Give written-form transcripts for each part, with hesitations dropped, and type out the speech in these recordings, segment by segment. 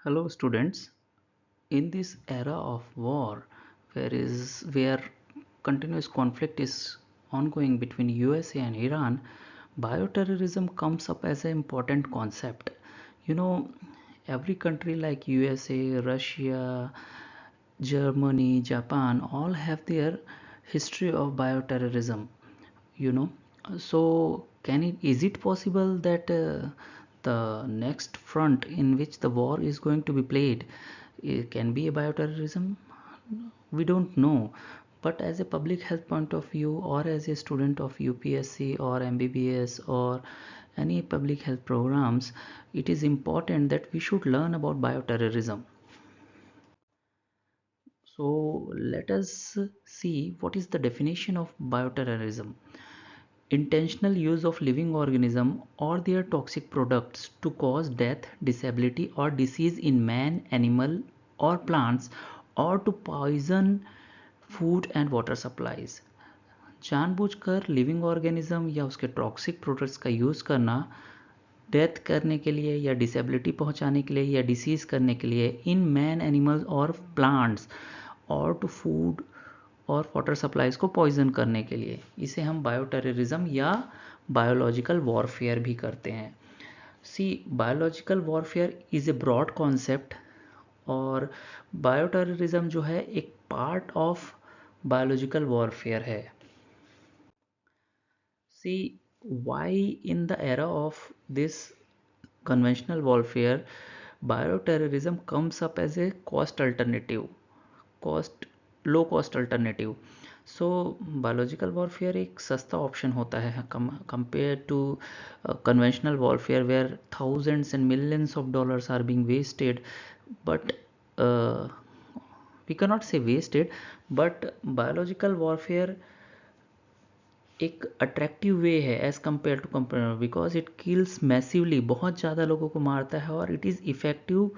Hello students. In this era of war, where continuous conflict is ongoing between USA and Iran, bioterrorism comes up as an important concept. You know, every country like USA, Russia, Germany, Japan all have their history of bioterrorism, you know. So is it possible that the next front in which the war is going to be played can be a bioterrorism? We don't know, but as a public health point of view, or as a student of UPSC or MBBS or any public health programs, it is important that we should learn about bioterrorism. So let us see what is the definition of bioterrorism. Intentional use of living organism or their toxic products to cause death, disability or disease in man, animal or plants, or to poison food and water supplies. जानबूझकर living organism या उसके toxic products का use करना death करने के लिए या disability पहुंचाने के लिए या डिसीज़ करने के लिए इन मैन एनिमल्स और प्लांट्स और टू फूड और वाटर सप्लाईज को पॉइजन करने के लिए, इसे हम बायोटेररिज्म या बायोलॉजिकल वॉरफेयर भी करते हैं. See, biological warfare is a broad concept और बायोटेररिज्म जो है एक पार्ट ऑफ बायोलॉजिकल वॉरफेयर है. See, why in the era of this conventional warfare, bioterrorism comes up as a cost alternative, cost low cost alternative. So biological warfare एक सस्ता option होता है compare to conventional warfare where thousands and millions of dollars are being wasted. But we can not say wasted, but biological warfare एक attractive way है as compare to compare, because it kills massively, बहुत ज़्यादा लोगों को मारता है और it is effective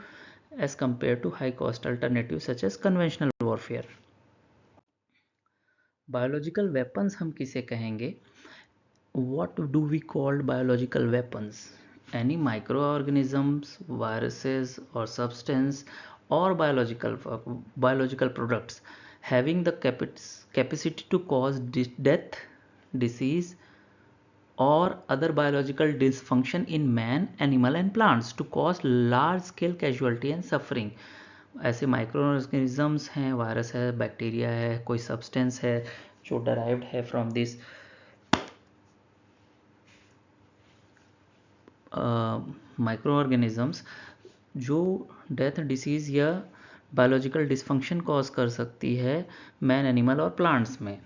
as compare to high cost alternative such as conventional warfare. Biological weapons हम किसे कहेंगे? what do we call biological weapons? Any microorganisms, viruses or substance or biological products having the capacity to cause death, disease or other biological dysfunction in man, animal and plants to cause large scale casualty and suffering. ऐसे micro organisms हैं, virus है, bacteria है, कोई substance है जो derived है from this micro organisms, जो death, disease या बायोलॉजिकल डिसफंक्शन कॉज कर सकती है मैन, एनिमल और प्लांट्स में.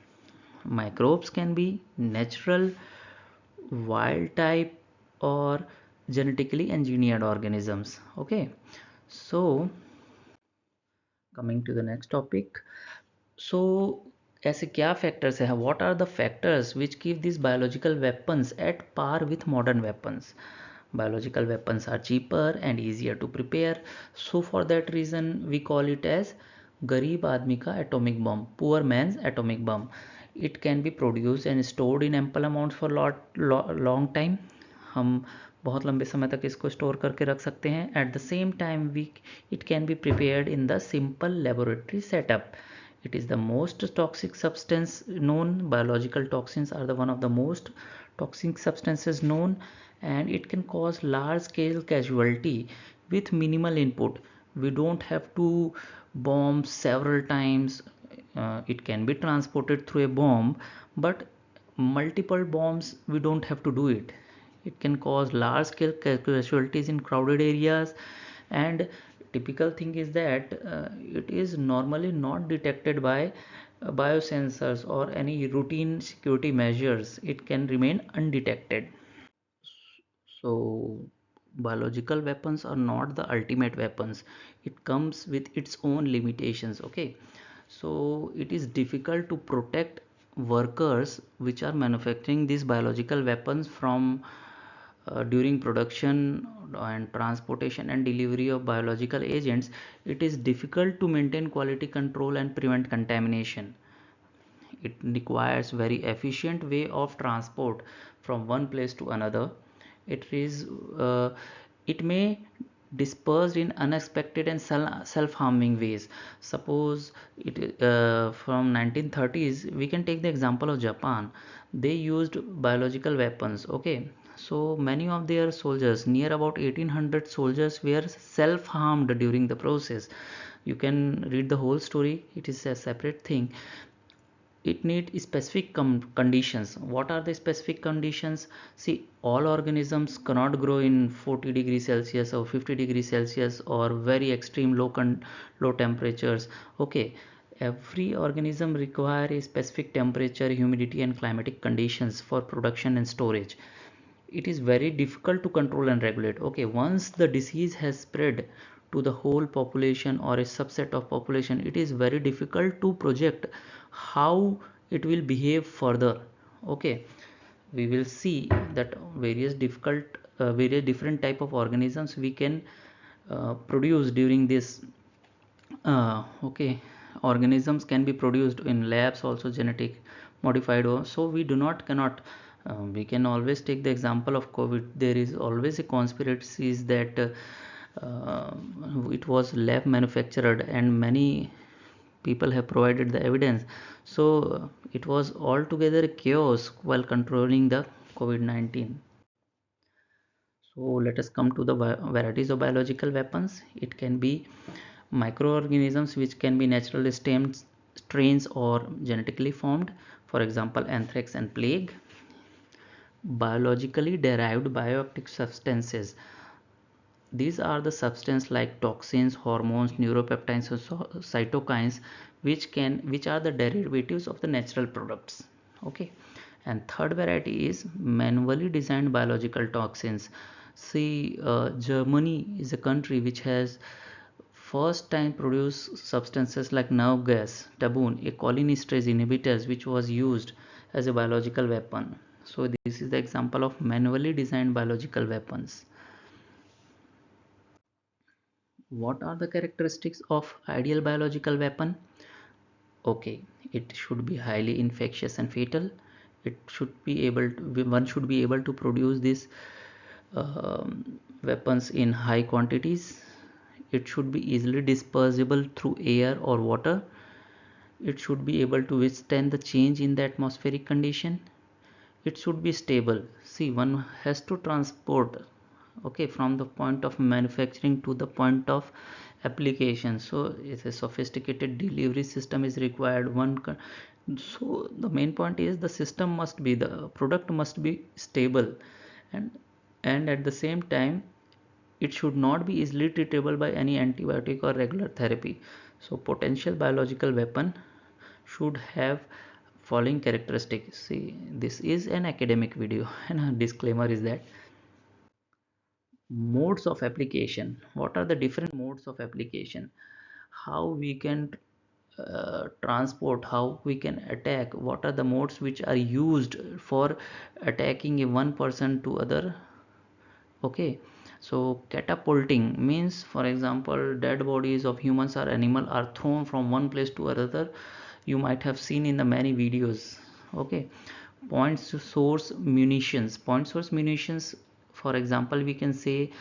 Microbes can be natural, wild type or genetically engineered organisms. Okay, so coming to the next topic. So ऐसे क्या फैक्टर्स हैं? What are the factors which keep this biological weapons at par with modern weapons? Biological weapons are cheaper and easier to prepare, so for that reason we call it as गरीब आदमी का atomic bomb, poor man's atomic bomb. It can be produced and stored in ample amounts for long time. हम बहुत लंबे समय तक इसको store करके रख सकते हैं. At the same time we it can be prepared in the simple laboratory setup. It is the most toxic substance known. Biological toxins are the one of the most toxic substances known, and it can cause large scale casualty with minimal input. We don't have to bomb several times. It can be transported through a bomb, but multiple bombs we don't have to do it. It can cause large scale casualties in crowded areas, and typical thing is that it is normally not detected by biosensors or any routine security measures. It can remain undetected. So biological weapons are not the ultimate weapons. It comes with its own limitations. Okay, so it is difficult to protect workers which are manufacturing these biological weapons from during production and transportation and delivery of biological agents. It is difficult to maintain quality control and prevent contamination. It requires very efficient way of transport from one place to another. It is uh, it may dispersed in unexpected and self-harming ways. Suppose from 1930s, we can take the example of Japan. They used biological weapons. Okay, so many of their soldiers, near about 1800 soldiers, were self-harmed during the process. You can read the whole story, it is a separate thing. It needs specific conditions. What are the specific conditions? See, all organisms cannot grow in 40 degrees Celsius or 50 degrees Celsius or very extreme low temperatures. Okay, every organism require a specific temperature, humidity and climatic conditions for production and storage. It is very difficult to control and regulate. Okay, once the disease has spread to the whole population or a subset of population, it is very difficult to project how it will behave further. Okay, we will see that various different type of organisms we can produce during this. Okay, organisms can be produced in labs also, genetic modified, so we do not cannot we can always take the example of COVID. There is always a conspiracy that it was lab manufactured and many people have provided the evidence. So it was altogether a chaos while controlling the COVID-19. So let us come to the varieties of biological weapons. It can be microorganisms which can be naturally stemmed strains or genetically formed, for example anthrax and plague. Biologically derived bioactive substances, these are the substances like toxins, hormones, neuropeptides, cytokines, which are the derivatives of the natural products. Okay, and third variety is manually designed biological toxins. See, Germany is a country which has first time produced substances like nerve gas, tabun, a cholinesterase inhibitors, which was used as a biological weapon. So this is the example of manually designed biological weapons. What are the characteristics of ideal biological weapon? Okay, it should be highly infectious and fatal. It should be able to, one should be able to produce these weapons in high quantities. It should be easily dispersible through air or water. It should be able to withstand the change in the atmospheric condition. It should be stable. See, one has to transport, okay, from the point of manufacturing to the point of application, so it's a sophisticated delivery system is required. So the main point is the system must be, the product must be stable, and at the same time it should not be easily treatable by any antibiotic or regular therapy. So potential biological weapon should have following characteristics. See, this is an academic video and a disclaimer is that modes of application. What are the different modes of application? How we can transport, how we can attack, what are the modes which are used for attacking a one person to other. Okay, so catapulting means, for example, dead bodies of humans or animal are thrown from one place to another. You might have seen in the many videos. Okay, point source munitions, for example we can say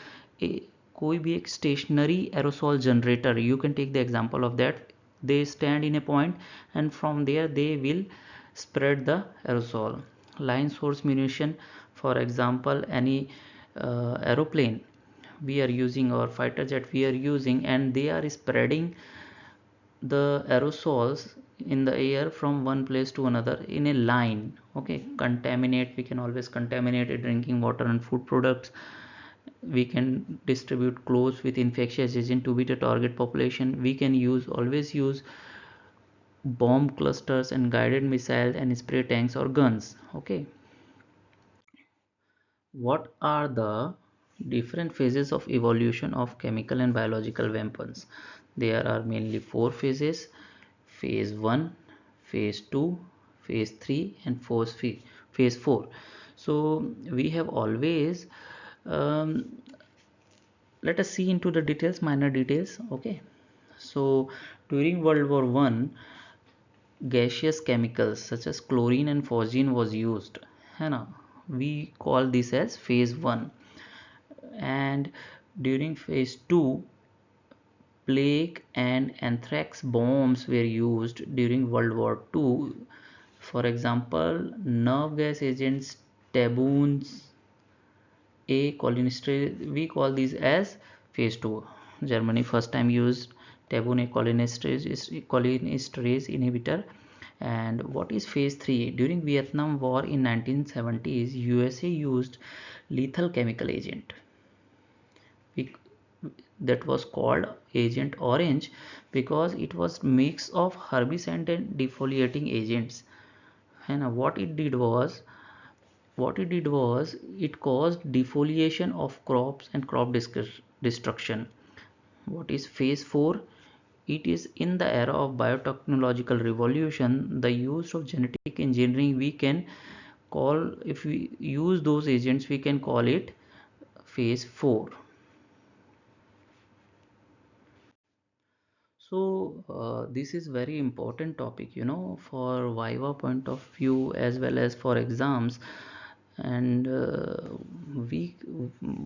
a कोई भी एक stationary aerosol generator, you can take the example of that. They stand in a point and from there they will spread the aerosol. Line source munition, for example any aeroplane we are using or fighter jet we are using, and they are spreading the aerosols in the air from one place to another in a line. Okay, contaminate, we can always contaminate drinking water and food products. We can distribute clothes with infectious agent to be the target population. We can always use bomb clusters and guided missiles and spray tanks or guns. Okay, what are the different phases of evolution of chemical and biological weapons? There are mainly four phases: phase 1, phase 2, phase 3 and phase 4. So we have always um, let us see into the details, minor details. Okay, so during World War One, gaseous chemicals such as chlorine and phosgene was used, है ना? We call this as phase 1. And During phase 2, plague and anthrax bombs were used during World War II. For example, nerve gas agents, taboons, a cholinesterase, we call these as phase 2. Germany first time used taboon, a cholinesterase inhibitor. And what is phase 3? During Vietnam War in 1970s, USA used lethal chemical agent that was called Agent Orange because it was mix of herbicide and defoliating agents. And what it did was it caused defoliation of crops and crop destruction. What is phase 4? It is in the era of biotechnological revolution, the use of genetic engineering. We can call, if we use those agents, we can call it phase 4. So this is very important topic, for viva point of view as well as for exams. And we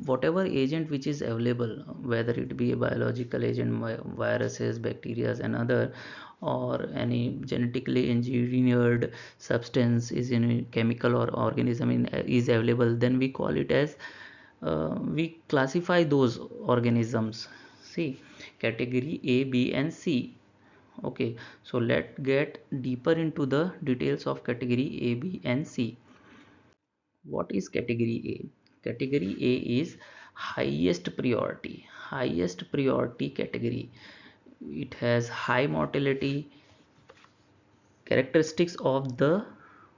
whatever agent which is available, whether it be a biological agent, viruses, bacteria and other, or any genetically engineered substance is in a chemical or organism is available, then we call it as we classify those organisms. See, category A, B and C. Okay, so let's get deeper into the details of category A, B and C. What is category A? Category A is highest priority category. It has high mortality characteristics of the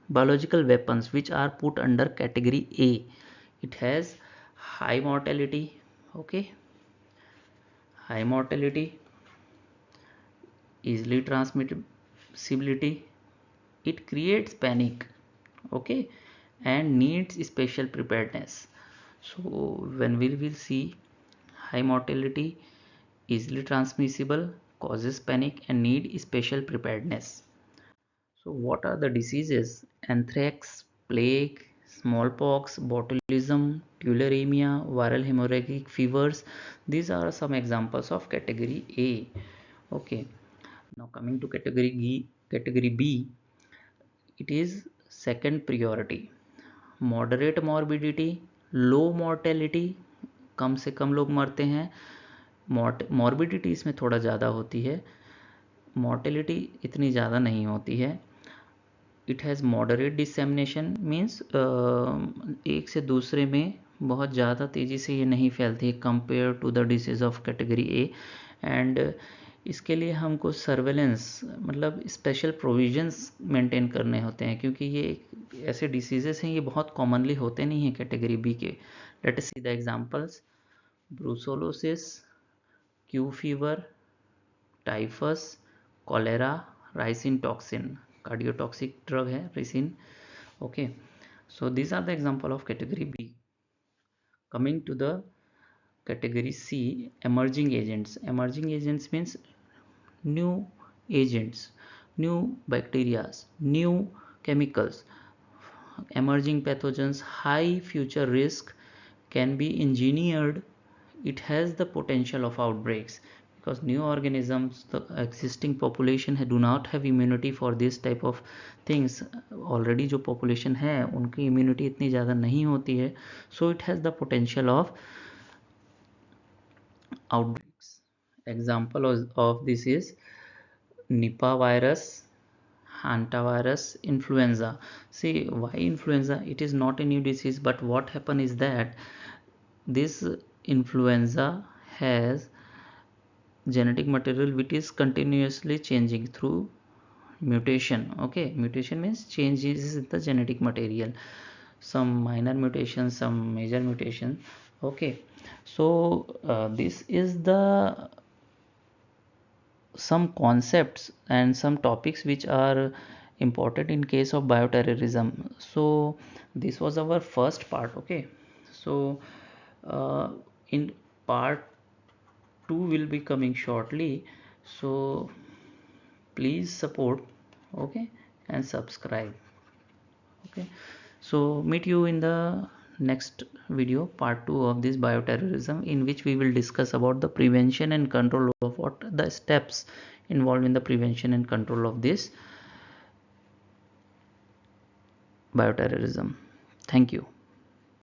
biological weapons which are put under category A. It has high mortality, okay, high mortality, easily transmissibility, it creates panic, okay, and needs special preparedness. So when we will see high mortality, easily transmissible, causes panic and need special preparedness. So what are the diseases? Anthrax, plague, smallpox, botulism, tularemia, viral hemorrhagic fevers. These are some examples of category A. Okay. Now coming to category B, it is second priority. Moderate morbidity, low mortality, कम से कम लोग मरते हैं. Morbidity इसमें थोड़ा ज़्यादा होती है, mortality इतनी ज़्यादा नहीं होती है. It has moderate dissemination means एक से दूसरे में बहुत ज़्यादा तेज़ी से ये नहीं फैलती है compare to the disease of category A. And इसके लिए हमको सर्वेलेंस मतलब स्पेशल प्रोविजंस मेंटेन करने होते हैं, क्योंकि ये ऐसे डिसीजेस हैं, ये बहुत कॉमनली होते नहीं हैं कैटेगरी बी के. Let us see the examples. Brucellosis, Q fever, typhus, cholera, ricin toxin, cardiotoxic drug है ricin. Okay, so these are the example of category B. Coming to the category C, emerging agents. Emerging agents means new agents, new bacteria, new chemicals, emerging pathogens, high future risk, can be engineered. It has the potential of outbreaks because new organisms, the existing population do not have immunity for this type of things. Already जो population है उनकी immunity इतनी ज़्यादा नहीं होती है, so it has the potential of outbreaks. Example of this is Nipah virus, hantavirus, influenza. See, why influenza? It is not a new disease, but what happened is that this influenza has genetic material which is continuously changing through mutation. Okay, mutation means changes in the genetic material, some minor mutation, some major mutation. Okay, so this is the some concepts and some topics which are important in case of bioterrorism. So this was our first part. Okay, so uh, in part 2 will be coming shortly, so please support, okay, and subscribe. Okay, so meet you in the next video, part 2 of this bioterrorism, in which we will discuss about the prevention and control of what the steps involved in the prevention and control of this bioterrorism. Thank you.